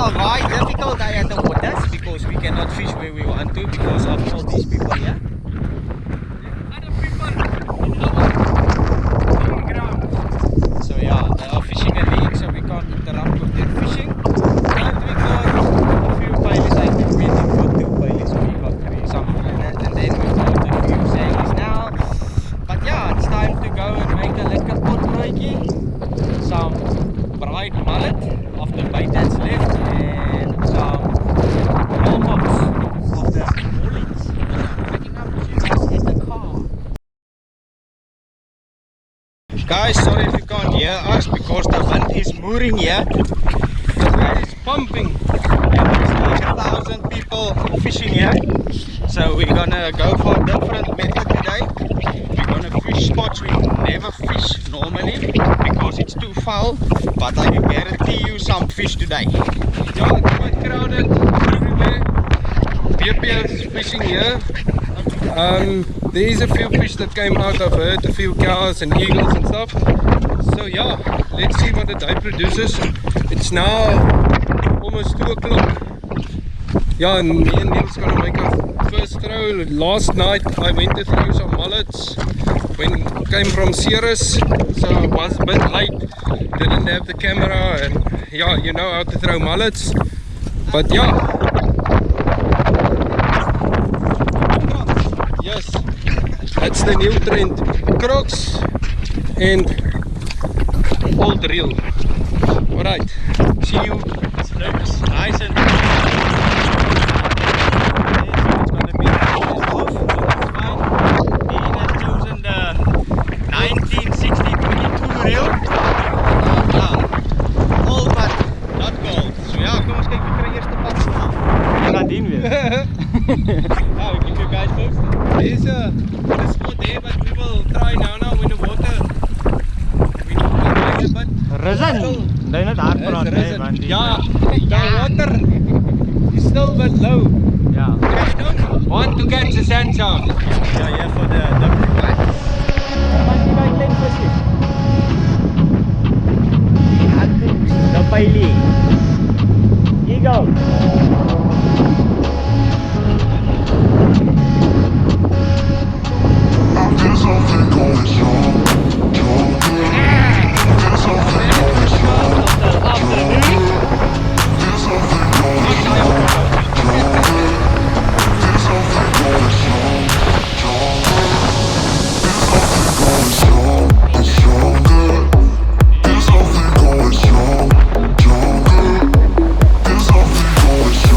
Yeah, why difficult I had the waters? Because we cannot fish where we want to because of all these people here. Other people in our fishing ground. So yeah, they are fishing a leak, so we can't interrupt with their fishing. And we got a few pilots. I think we got 2 pilots, so we got 3, something like that. And then we got a few sailors now. But yeah, it's time to go and make a lekker potbroodjie. Some bright mullet of the bait that's left. And some roll pops of the mollies. Picking up with you guys in the car. Guys, sorry if you can't hear us because the wind is mooring here. The wind is pumping. And there's like 1,000 people fishing here. So we're gonna go for a different method today. We're gonna fish spots we never fish normally because it's too foul. But I can guarantee you some fish today. Yeah, it's quite crowded everywhere. BP is fishing here. There is a few fish that came out. I've heard a few cows and eagles and stuff. So yeah, let's see what the day produces. It's now almost 2 o'clock. Yeah, and me and Neil's gonna make our first throw. Last night I went to throw some mullets. Came from Ceres, so I was a bit late. Didn't have the camera, and yeah, you know how to throw mullets. But yeah. Yes, that's the new trend. Crocs and old reel. Alright, see you. It looks nice and it's gonna be off, so that's fine. Ian has chosen the 1960-22 reel. Old but not gold. So ja, kom eens kijken, we krijgen eerst de pad. We gaan die weer. Yeah, we keep you guys posted. There's a spot there, but we will try now when the water is a bit Risen! They not hard for risen. Yeah, the water is still a bit low. Yeah. I don't want to catch the sand shark. Yeah, yeah, for the big guy. The Paili. Here you go. There's something going strong, stronger. There's something going strong, stronger. There's something going strong, stronger. There's something going strong, stronger. There's something going strong and stronger. There's something going strong, stronger. There's something going strong.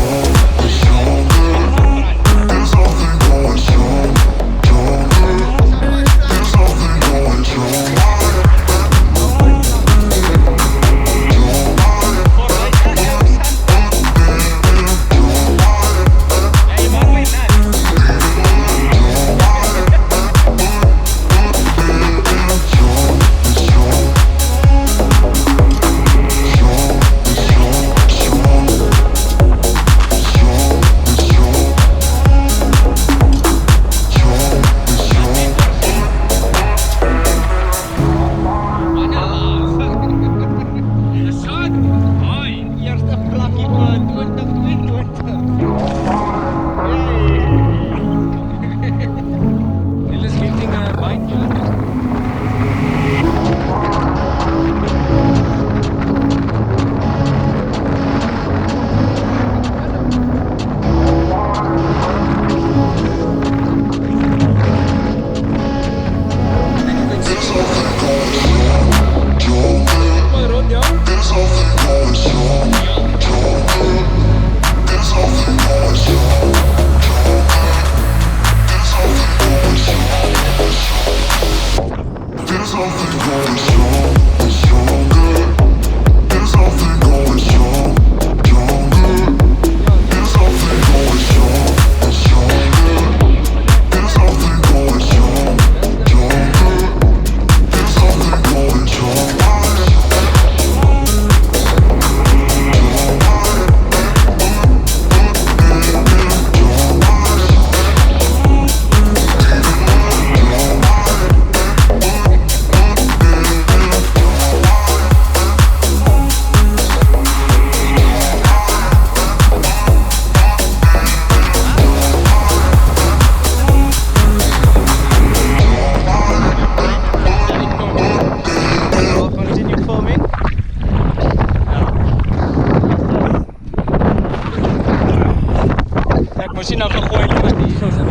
is hij nou gegooid met die zo zijn.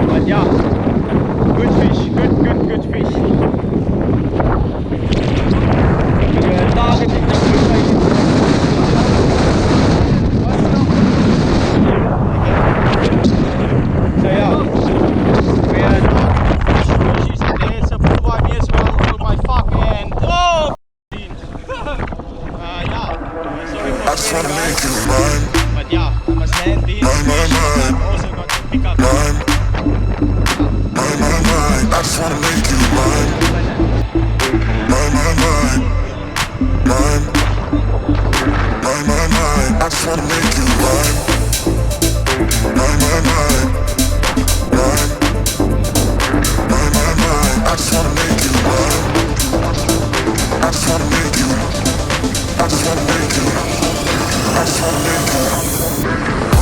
Maar ja, good fish, good fish. Targeting the blue line. So yeah, we are targeting fishes and there's a blue one as well for my fucking oh. Yeah, sorry for I just wanna make you mine. but yeah, I must land these fish. I've also got to pick up Mine. I just wanna make you mine. Mine. I just wanna make you mine. Mine. I just wanna make you mine. I just wanna make you. I just wanna make you. I just wanna make you.